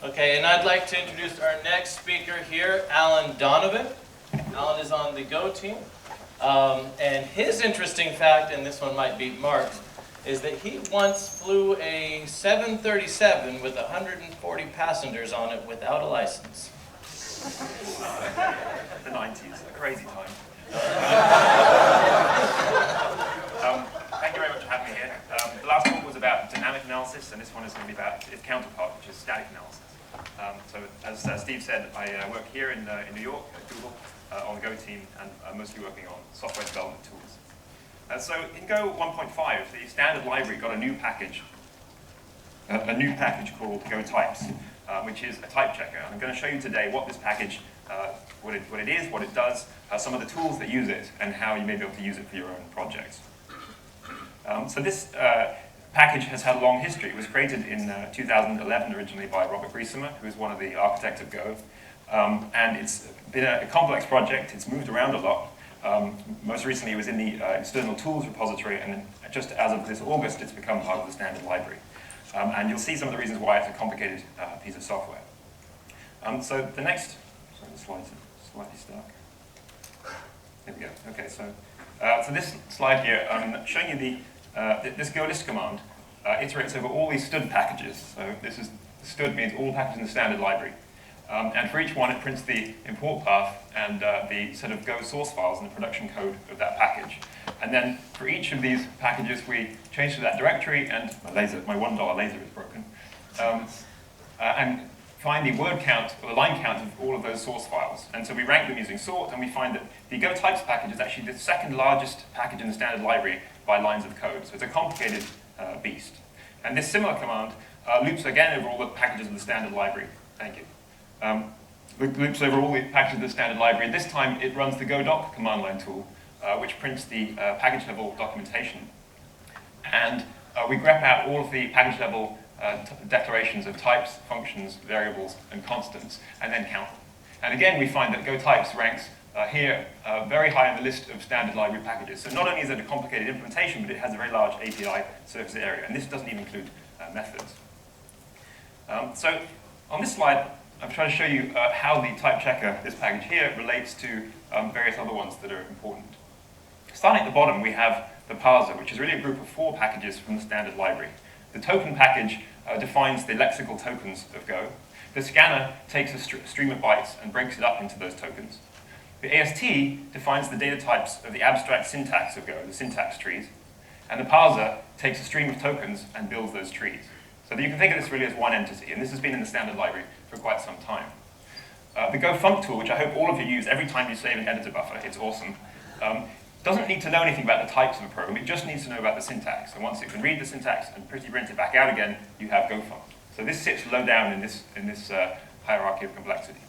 Okay, and I'd like to introduce our next speaker here, Alan Donovan. Alan is on the Go team. And his interesting fact, and this one might beat Mark's, is that he once flew a 737 with 140 passengers on it without a license. The 90s, a crazy time. Thank you very much for having me here. The last talk was about dynamic analysis, and this one is going to be about its counterpart, which is static analysis. So as Steve said, I work here in New York at Google on the Go team, and I'm mostly working on software development tools. So in Go 1.5, the standard library got a new package called Go Types, which is a type checker. I'm going to show you today what this package, what it is, what it does, some of the tools that use it, and how you may be able to use it for your own projects. So this package has had a long history. It was created in 2011 originally by Robert Griesemer, who is one of the architects of Go. And it's been a complex project. It's moved around a lot. Most recently, it was in the external tools repository, and just as of this August, it's become part of the standard library. And you'll see some of the reasons why it's a complicated piece of software. So the next, sorry, the slides are slightly stuck. There we go. Okay, so this slide here, I'm showing you this go list command iterates over all these stud packages. So this is stud means all packages in the standard library. And for each one, it prints the import path and the set of Go source files and the production code of that package. And then for each of these packages, we change to that directory, and my $1 laser is broken, and find the word count or the line count of all of those source files. And so we rank them using sort, and we find that the Go types package is actually the second largest package in the standard library by lines of code. So it's a complicated beast. And this similar command loops again over all the packages of the standard library. Thank you. Loops over all the packages of the standard library. This time it runs the GoDoc command line tool, which prints the package level documentation. And we grep out all of the package level declarations of types, functions, variables, and constants, and then count them. And again, we find that GoTypes ranks here very high on the list of standard library packages. So not only is it a complicated implementation, but it has a very large API surface area. And this doesn't even include methods. So on this slide, I'm trying to show you how the type checker, this package here, relates to various other ones that are important. Starting at the bottom, we have the parser, which is really a group of 4 packages from the standard library. The token package defines the lexical tokens of Go. The scanner takes a stream of bytes and breaks it up into those tokens. The AST defines the data types of the abstract syntax of Go, the syntax trees. And the parser takes a stream of tokens and builds those trees. So you can think of this really as one entity, and this has been in the standard library for quite some time. The GoFunc tool, which I hope all of you use every time you save an editor buffer, it's awesome, doesn't need to know anything about the types of a program, it just needs to know about the syntax. And once it can read the syntax and pretty print it back out again, you have GoFunc. So this sits low down in this hierarchy of complexity.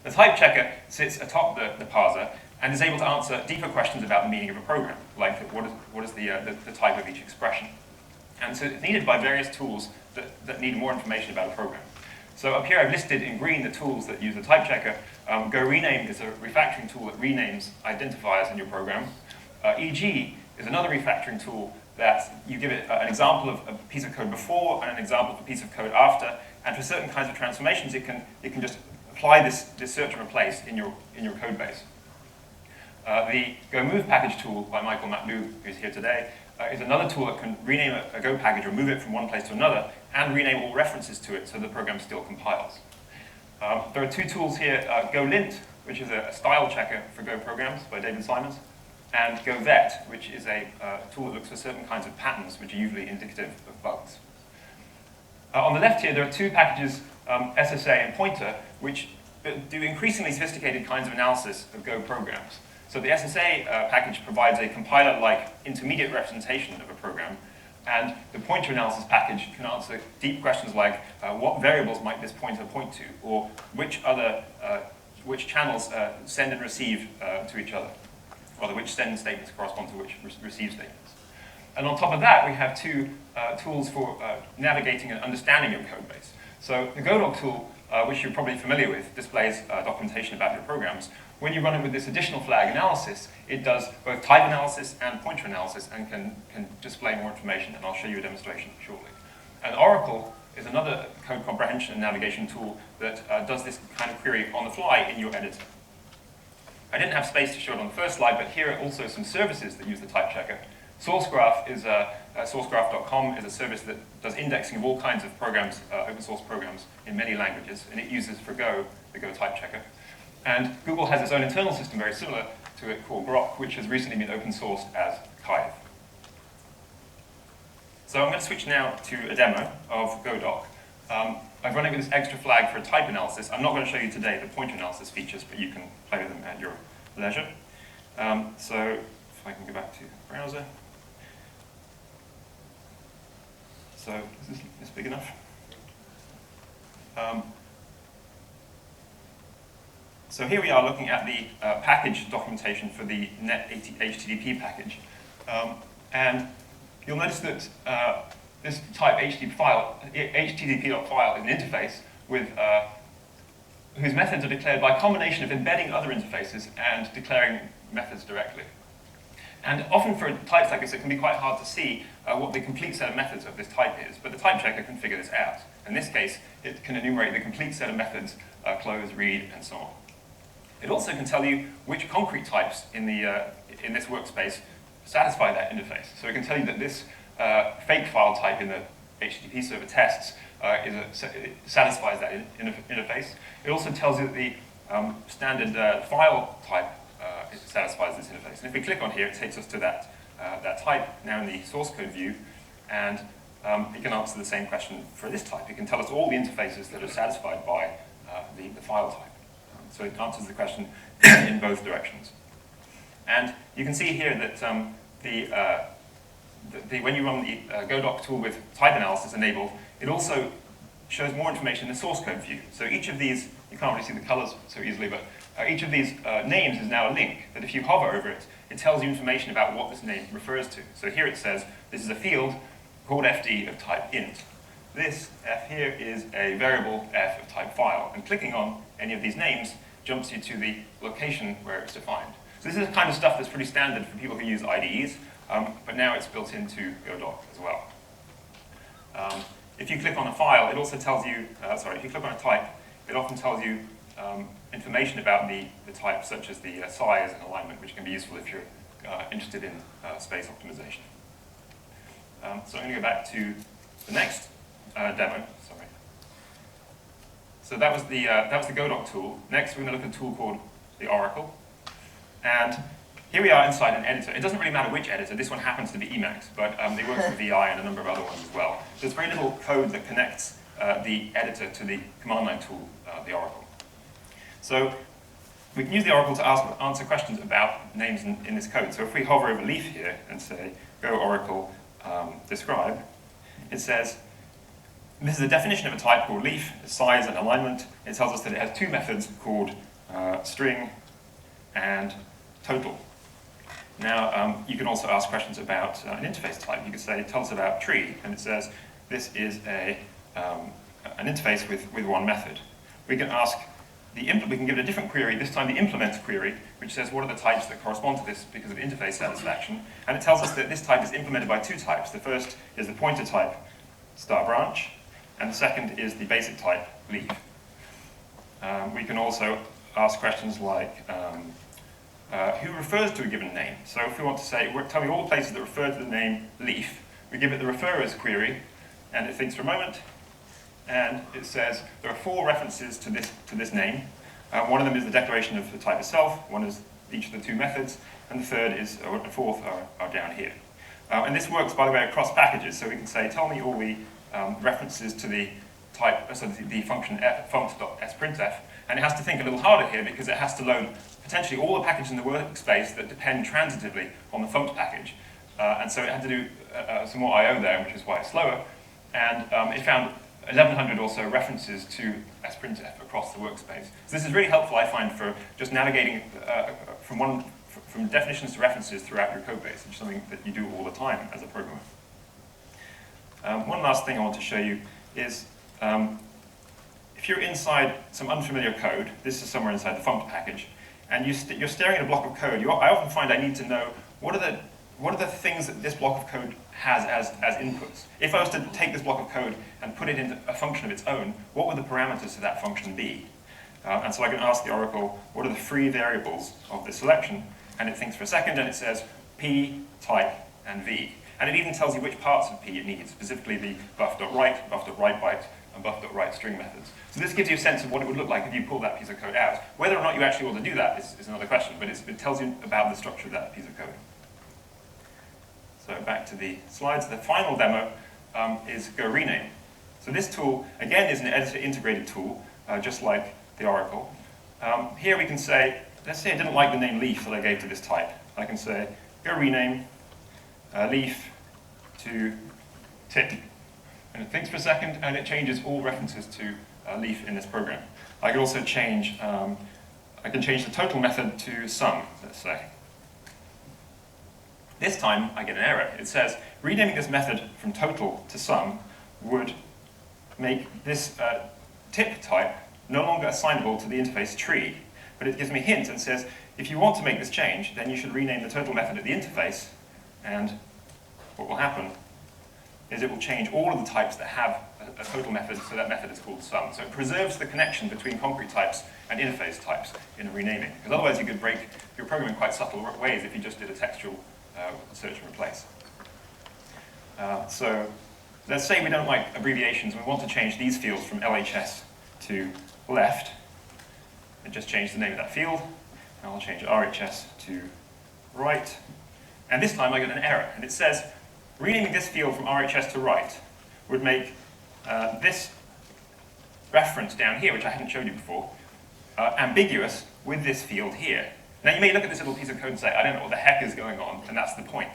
The type checker sits atop the parser and is able to answer deeper questions about the meaning of a program, like what is the type of each expression. And so it's needed by various tools that need more information about a program. So up here I've listed in green the tools that use the type checker. GoRename is a refactoring tool that renames identifiers in your program. EG is another refactoring tool that you give it an example of a piece of code before and an example of a piece of code after. And for certain kinds of transformations, it can just apply this search and replace in your code base. The GoMove package tool by Michael Matlu, who's here today, is another tool that can rename a Go package or move it from one place to another and rename all references to it so the program still compiles. There are 2 tools here, GoLint, which is a style checker for Go programs by David Simons, and GoVet, which is a tool that looks for certain kinds of patterns which are usually indicative of bugs. On the left here, there are 2 packages, SSA and Pointer, which do increasingly sophisticated kinds of analysis of Go programs. So the SSA package provides a compiler-like intermediate representation of a program, and the pointer analysis package can answer deep questions like what variables might this pointer point to, or which channels send and receive to each other, or which send statements correspond to which receive statements. And on top of that, we have 2 tools for navigating and understanding your code base. So the GoDoc tool, which you're probably familiar with, displays documentation about your programs. When you run it with this additional flag analysis, it does both type analysis and pointer analysis and can display more information, and I'll show you a demonstration shortly. And Oracle is another code comprehension and navigation tool that does this kind of query on the fly in your editor. I didn't have space to show it on the first slide, but here are also some services that use the type checker. Sourcegraph is sourcegraph.com is a service that does indexing of all kinds of programs, open source programs in many languages, and it uses for Go, the Go type checker. And Google has its own internal system very similar to it called Grok, which has recently been open sourced as Hive. So I'm going to switch now to a demo of GoDoc. I've run it with this extra flag for type analysis. I'm not going to show you today the pointer analysis features, but you can play with them at your leisure. So if I can go back to the browser. So is this big enough? So here we are looking at the package documentation for the net HTTP package. And you'll notice that this type HTTP.file is an interface with, whose methods are declared by a combination of embedding other interfaces and declaring methods directly. And often for types like this, it can be quite hard to see what the complete set of methods of this type is, but the type checker can figure this out. In this case, it can enumerate the complete set of methods, close, read, and so on. It also can tell you which concrete types in this workspace satisfy that interface. So it can tell you that this fake file type in the HTTP server tests satisfies that interface. It also tells you that the standard file type satisfies this interface. And if we click on here, it takes us to that type now in the source code view, and it can answer the same question for this type. It can tell us all the interfaces that are satisfied by the file type. So it answers the question in both directions. And you can see here that when you run the GoDoc tool with type analysis enabled, it also shows more information in the source code view. So each of these, you can't really see the colors so easily, but each of these names is now a link that if you hover over it, it tells you information about what this name refers to. So here it says, this is a field called fd of type int. This f here is a variable f of type file, and clicking on any of these names jumps you to the location where it's defined. So this is the kind of stuff that's pretty standard for people who use IDEs, but now it's built into GoDoc as well. If you click on a file, it also tells you, if you click on a type, it often tells you information about the type, such as the size and alignment, which can be useful if you're interested in space optimization. So I'm going to go back to the next demo. Sorry. So that was the GoDoc tool. Next, we're going to look at a tool called the Oracle. And here we are inside an editor. It doesn't really matter which editor. This one happens to be Emacs, but they work with VI and a number of other ones as well. There's very little code that connects the editor to the command line tool, the Oracle. So we can use the Oracle to answer questions about names in this code. So if we hover over leaf here and say, go Oracle describe, it says, this is a definition of a type called leaf, size and alignment. It tells us that it has two methods called string and total. Now, you can also ask questions about an interface type. You could say, tell us about tree, and it says, this is an interface with one method. We can ask, we can give it a different query, this time the implements query, which says what are the types that correspond to this because of interface satisfaction. And it tells us that this type is implemented by two types. The first is the pointer type star branch, and the second is the basic type leaf. We can also ask questions like, who refers to a given name? So if we want to say, tell me all the places that refer to the name leaf, we give it the referrers query, and it thinks for a moment, and it says there are 4 references to this name. One of them is the declaration of the type itself, one is each of the 2 methods, and the fourth are down here. And this works, by the way, across packages, so we can say, tell me all the references to the type, so the function funct.sprintf, and it has to think a little harder here because it has to load potentially all the packages in the workspace that depend transitively on the funct package. And so it had to do some more I/O there, which is why it's slower. And it found 1,100 or so references to sprintf across the workspace. So this is really helpful, I find, for just navigating from definitions to references throughout your code base, which is something that you do all the time as a programmer. One last thing I want to show you is if you're inside some unfamiliar code, this is somewhere inside the funct package, and you're staring at a block of code, I often find I need to know what are the what are the things that this block of code has as inputs? If I was to take this block of code and put it into a function of its own, what would the parameters to that function be? And so I can ask the Oracle, what are the free variables of this selection? And it thinks for a second, and it says P, type, and V. And it even tells you which parts of P it needs, specifically the buff.write, buff.writeByte, and buff.writeString methods. So this gives you a sense of what it would look like if you pull that piece of code out. Whether or not you actually want to do that is another question, but it tells you about the structure of that piece of code. So back to the slides. The final demo is gorename. So this tool, again, is an editor-integrated tool, just like the Oracle. Here we can say, let's say I didn't like the name leaf that I gave to this type. I can say gorename leaf to tip. And it thinks for a second, and it changes all references to leaf in this program. I can also change, I can change the total method to sum, let's say. This time, I get an error. It says, renaming this method from total to sum would make this tip type no longer assignable to the interface tree. But it gives me a hint and says, if you want to make this change, then you should rename the total method at the interface, and what will happen is it will change all of the types that have a total method, so that method is called sum. So it preserves the connection between concrete types and interface types in renaming, because otherwise you could break your program in quite subtle ways if you just did a textual search and replace. So let's say we don't like abbreviations and we want to change these fields from LHS to left. I just change the name of that field, and I'll change RHS to right. And this time I get an error, and it says, renaming this field from RHS to right would make this reference down here, which I hadn't showed you before, ambiguous with this field here. Now you may look at this little piece of code and say, I don't know what the heck is going on, and that's the point.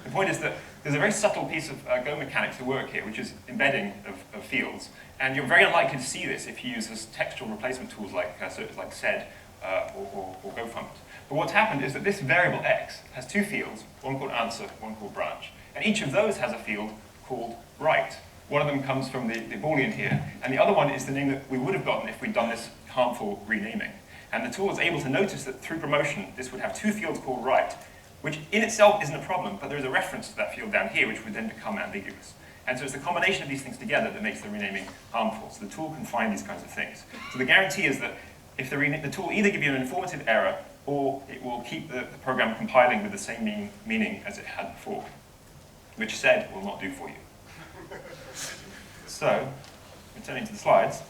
The point is that there's a very subtle piece of Go mechanics at work here, which is embedding of fields, and you're very unlikely to see this if you use this textual replacement tools like sed or GoFunt. But what's happened is that this variable x has two fields, one called answer, one called branch, and each of those has a field called write. One of them comes from the Boolean here, and the other one is the name that we would have gotten if we'd done this harmful renaming. And the tool is able to notice that through promotion, this would have two fields called write, which in itself isn't a problem, but there is a reference to that field down here, which would then become ambiguous. And so it's the combination of these things together that makes the renaming harmful. So the tool can find these kinds of things. So the guarantee is that if the tool either gives you an informative error, or it will keep the program compiling with the same meaning as it had before, which sed will not do for you. So, returning to the slides,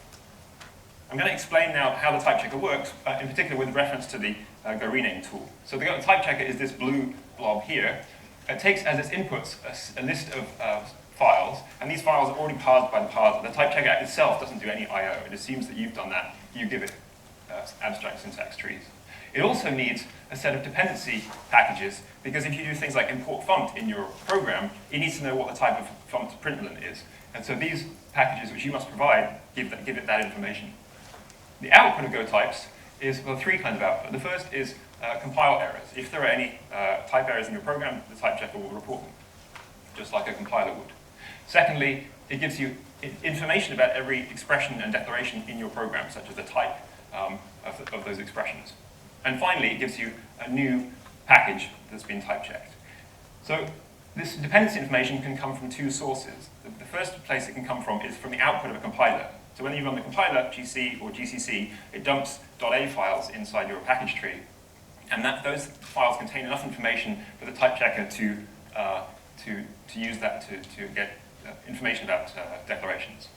I'm going to explain now how the type checker works, in particular with reference to the gorename tool. So the type checker is this blue blob here. It takes as its inputs a list of files, and these files are already parsed by the parser. The type checker itself doesn't do any I/O. It assumes that you've done that. You give it abstract syntax trees. It also needs a set of dependency packages, because if you do things like import font in your program, it needs to know what the type of font println is. And so these packages, which you must provide, give it that information. The output of Go types is, well, three kinds of output. The first is compile errors. If there are any type errors in your program, the type checker will report them, just like a compiler would. Secondly, it gives you information about every expression and declaration in your program, such as the type of those expressions. And finally, it gives you a new package that's been type checked. So this dependency information can come from two sources. The first place it can come from is from the output of a compiler. So when you run the compiler, GC or GCC, it dumps .a files inside your package tree. And those files contain enough information for the type checker to use that to get information about declarations.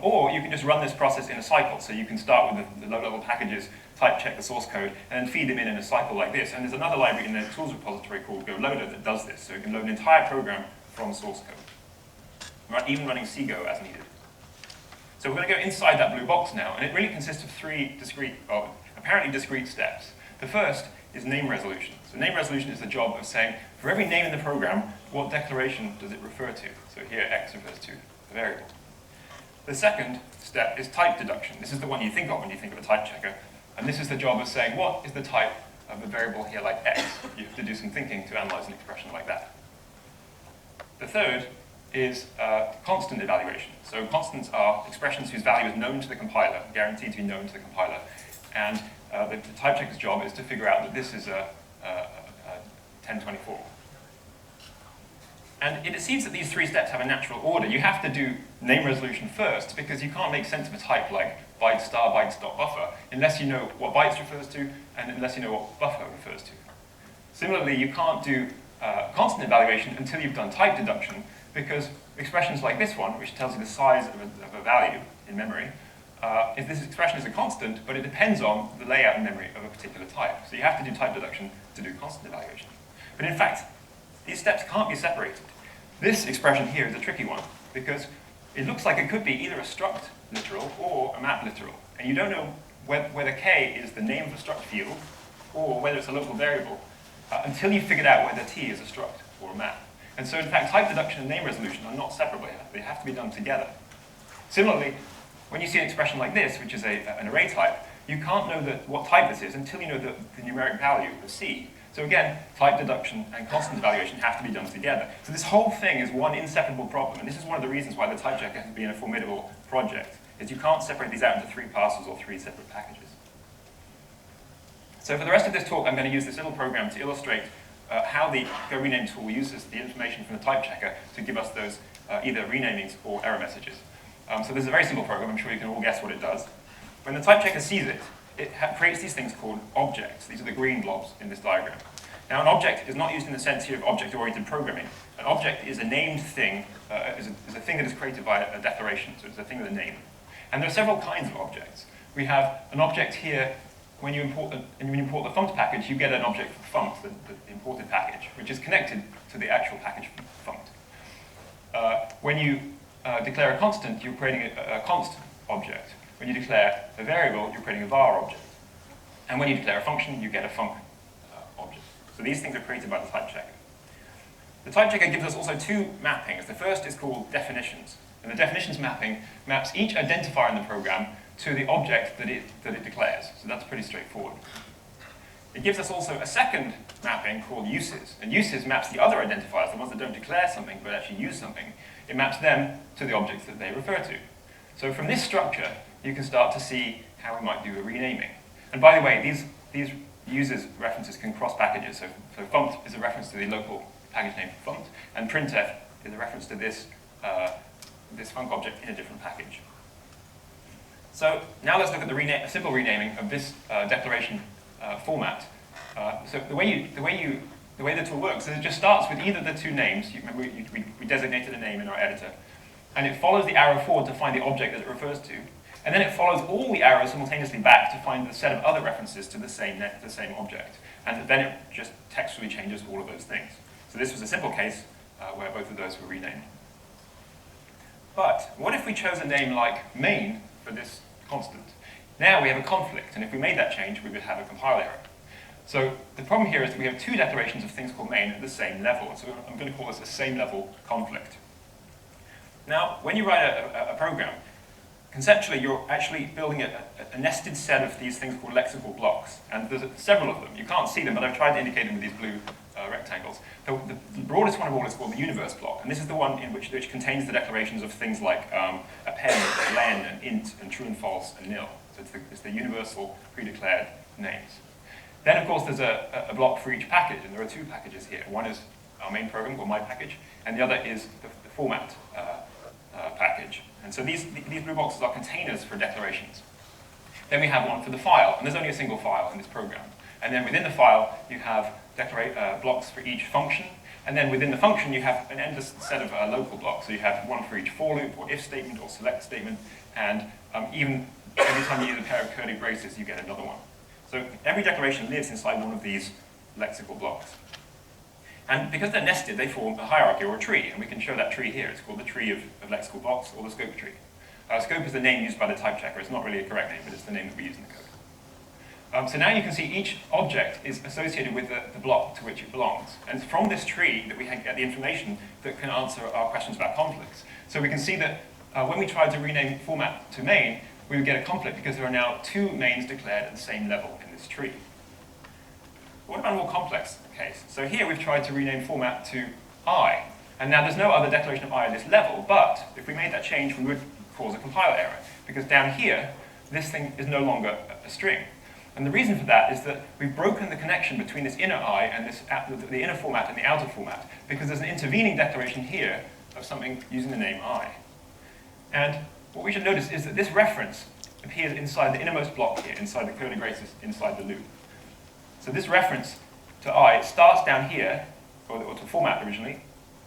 Or you can just run this process in a cycle. So you can start with the low-level packages, type check the source code, and then feed them in a cycle like this. And there's another library in the tools repository called GoLoader that does this. So you can load an entire program from source code, even running CGO as needed. So we're going to go inside that blue box now, and it really consists of three apparently discrete steps. The first is name resolution. So name resolution is the job of saying, for every name in the program, what declaration does it refer to? So here, x refers to the variable. The second step is type deduction. This is the one you think of when you think of a type checker. And this is the job of saying, what is the type of a variable here like x? You have to do some thinking to analyze an expression like that. The third is constant evaluation. So constants are expressions whose value is known to the compiler, guaranteed to be known to the compiler. And the type checker's job is to figure out that this is a 1024. And it seems that these 3 steps have a natural order. You have to do name resolution first, because you can't make sense of a type like byte star bytes dot buffer unless you know what bytes refers to and unless you know what buffer refers to. Similarly, you can't do constant evaluation until you've done type deduction, because expressions like this one, which tells you the size of a value in memory, if this expression is a constant, but it depends on the layout in memory of a particular type. So you have to do type deduction to do constant evaluation. But in fact, these steps can't be separated. This expression here is a tricky one, because it looks like it could be either a struct literal or a map literal. And you don't know whether k is the name of a struct field or whether it's a local variable until you've figured out whether t is a struct or a map. And so in fact, type deduction and name resolution are not separable here. They have to be done together. Similarly, when you see an expression like this, which is an array type, you can't know what type this is until you know the numeric value of c. So again, type deduction and constant evaluation have to be done together. So this whole thing is one inseparable problem, and this is one of the reasons why the type checker has been a formidable project, is you can't separate these out into 3 parcels or 3 separate packages. So for the rest of this talk, I'm going to use this little program to illustrate how the GoRename tool uses the information from the type checker to give us those either renamings or error messages. So this is a very simple program. I'm sure you can all guess what it does. When the type checker sees it, it creates these things called objects. These are the green blobs in this diagram. Now, an object is not used in the sense here of object-oriented programming. An object is a named thing, is a thing that is created by a declaration, so it's a thing with a name. And there are several kinds of objects. We have an object here. When you import the funct package, you get an object from funct, the imported package, which is connected to the actual package funct. When you declare a constant, you're creating a const object. When you declare a variable, you're creating a var object. And when you declare a function, you get a func object. So these things are created by the type checker. The type checker gives us also 2 mappings. The first is called definitions. And the definitions mapping maps each identifier in the program to the object that it declares. So that's pretty straightforward. It gives us also a second mapping called uses. And uses maps the other identifiers, the ones that don't declare something but actually use something. It maps them to the objects that they refer to. So from this structure, you can start to see how we might do a renaming. And by the way, these uses references can cross packages. So funct is a reference to the local package name for funct, and printf is a reference to this func object in a different package. So now let's look at a simple renaming of this declaration format. So the way the tool works is it just starts with either the 2 names. You remember we designated a name in our editor, and it follows the arrow forward to find the object that it refers to, and then it follows all the arrows simultaneously back to find the set of other references to the same object, and then it just textually changes all of those things. So this was a simple case where both of those were renamed. But what if we chose a name like main for this constant? Now we have a conflict, and if we made that change, we would have a compile error. So the problem here is that we have 2 declarations of things called main at the same level. So I'm going to call this a same level conflict. Now, when you write a program, conceptually you're actually building a nested set of these things called lexical blocks. And there's several of them. You can't see them, but I've tried to indicate them with these blue rectangles. The broadest one of all is called the universe block. And this is the one which contains the declarations of things like append, len, and int, and true and false, and nil. So it's the universal pre-declared names. Then, of course, there's a block for each package, and there are 2 packages here. One is our main program, or my package, and the other is the format package. And so these blue boxes are containers for declarations. Then we have one for the file, and there's only a single file in this program. And then within the file, you have blocks for each function, and then within the function, you have an endless set of local blocks. So you have one for each for loop, or if statement, or select statement, and even every time you use a pair of curly braces, you get another one. So every declaration lives inside one of these lexical blocks. And because they're nested, they form a hierarchy or a tree, and we can show that tree here. It's called the tree of lexical blocks, or the scope tree. Scope is the name used by the type checker. It's not really a correct name, but it's the name that we use in the code. So now you can see each object is associated with the block to which it belongs. And it's from this tree that we get the information that can answer our questions about conflicts. So we can see that when we tried to rename format to main, we would get a conflict because there are now 2 mains declared at the same level in this tree. What about a more complex case? So here we've tried to rename format to I. And now there's no other declaration of I at this level, but if we made that change, we would cause a compile error. Because down here, this thing is no longer a string. And the reason for that is that we've broken the connection between this inner I and the inner format and the outer format, because there's an intervening declaration here of something using the name I. And what we should notice is that this reference appears inside the innermost block here, inside the coda gratis, inside the loop. So this reference to I starts down here, or to format originally,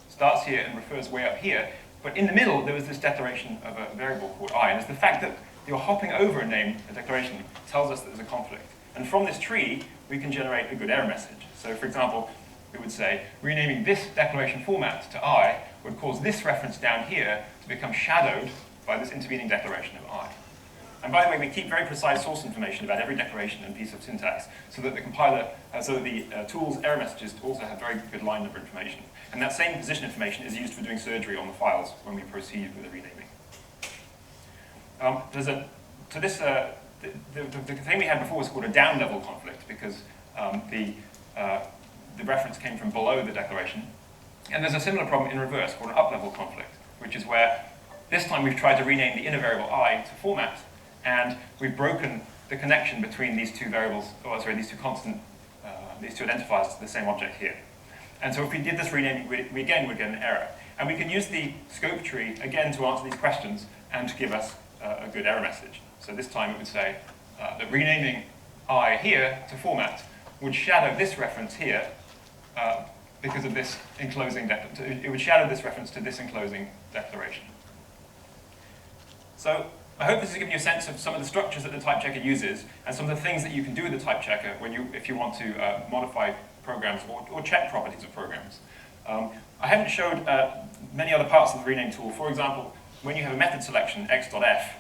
starts here and refers way up here, but in the middle there was this declaration of a variable called I, and it's the fact that you're hopping over a declaration tells us that there's a conflict. And from this tree, we can generate a good error message. So for example, we would say, renaming this declaration format to I would cause this reference down here to become shadowed by this intervening declaration of I. And by the way, we keep very precise source information about every declaration and piece of syntax so that the compiler, the tool's error messages also have very good line number information. And that same position information is used for doing surgery on the files when we proceed with the renaming. The thing we had before was called a down-level conflict because the reference came from below the declaration. And there's a similar problem in reverse called an up-level conflict, which is where this time we've tried to rename the inner variable I to format, and we've broken the connection between these two variables, these two identifiers to the same object here. And so if we did this renaming, we again would get an error. And we can use the scope tree again to answer these questions and to give us a good error message. So this time it would say that renaming I here to format would shadow this reference here because of this enclosing, it would shadow this reference to this enclosing declaration. So I hope this has given you a sense of some of the structures that the type checker uses and some of the things that you can do with the type checker if you want to modify programs or check properties of programs. I haven't showed many other parts of the rename tool. For example, when you have a method selection, x.f,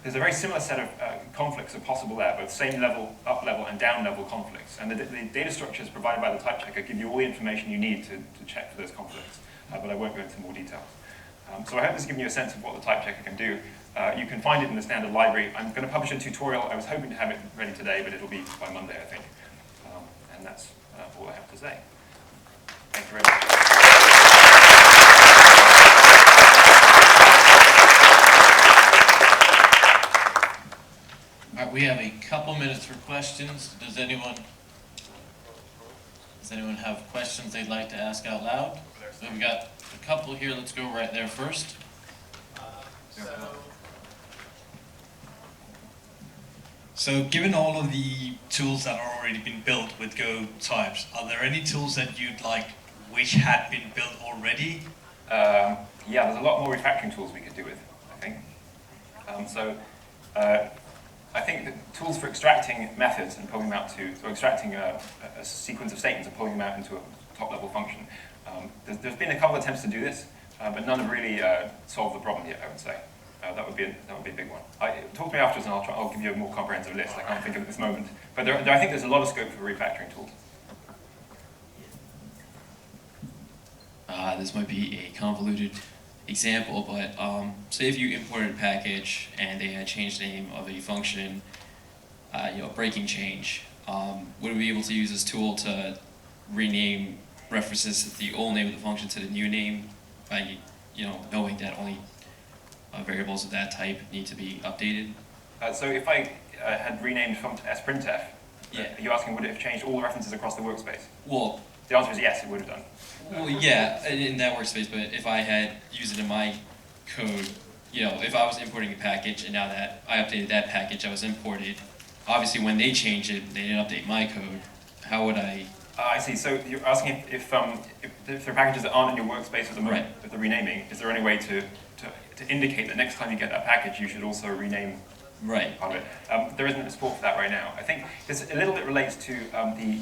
there's a very similar set of conflicts are possible there, both same level, up level, and down level conflicts. And the data structures provided by the type checker give you all the information you need to check for those conflicts, but I won't go into more details. So I hope this has given you a sense of what the type checker can do. You can find it in the standard library. I'm going to publish a tutorial. I was hoping to have it ready today, but it'll be by Monday, I think. And that's all I have to say. Thank you very much. All right, we have a couple minutes for questions. Does anyone have questions they'd like to ask out loud? So we've got a couple here. Let's go right there first. So given all of the tools that are already been built with Go types, are there any tools that you'd like which had been built already? Yeah, there's a lot more refactoring tools we could do with, I think. I think the tools for extracting methods and pulling them out or extracting a sequence of statements and pulling them out into a top-level function. There's been a couple of attempts to do this, but none have really solved the problem yet, I would say. That would be a big one. Talk to me afterwards and I'll give you a more comprehensive list. I can't think of it at this moment. But I think there's a lot of scope for refactoring tools. This might be a convoluted example, but say if you imported a package and they had changed the name of a function, breaking change, would we be able to use this tool to rename references the old name of the function to the new name by knowing that only variables of that type need to be updated? So if I had renamed funct as printf, yeah. Are you asking would it have changed all the references across the workspace? Well, the answer is yes, it would have done. Well, yeah, in that workspace, but if I had used it in my code, if I was importing a package and now that I updated that package that was imported, obviously when they changed it, they didn't update my code. How would I? I see. So you're asking if there are packages that aren't in your workspace at the moment Right. of the renaming, is there any way to indicate that next time you get that package, you should also rename Right. part of it? There isn't support for that right now. I think this a little bit relates to the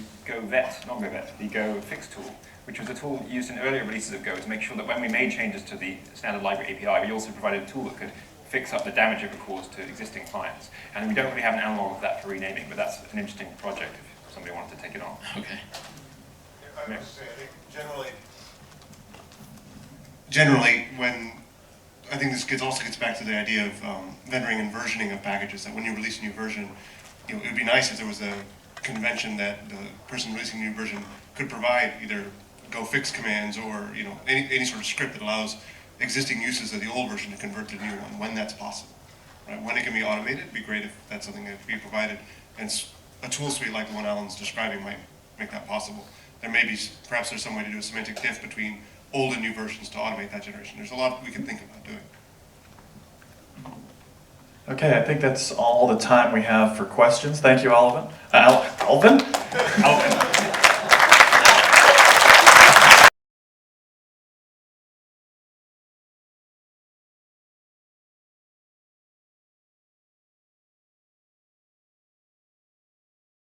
the Go fix tool, which was a tool used in earlier releases of Go to make sure that when we made changes to the standard library API, we also provided a tool that could fix up the damage it would cause to existing clients. And we don't really have an analog of that for renaming, but that's an interesting project if somebody wanted to take it on. Okay. I would say, I think generally, when I think this also gets back to the idea of vendoring and versioning of packages. That when you release a new version, it would be nice if there was a convention that the person releasing a new version could provide either Go fix commands or any sort of script that allows existing uses of the old version to convert to the new one when that's possible. Right? When it can be automated, it'd be great if that's something that could be provided. And a tool suite like the one Alan's describing might make that possible. There may be, perhaps there's some way to do a semantic diff between old and new versions to automate that generation. There's a lot we can think about doing. Okay, I think that's all the time we have for questions. Thank you, Alvin. Alvin? Alvin.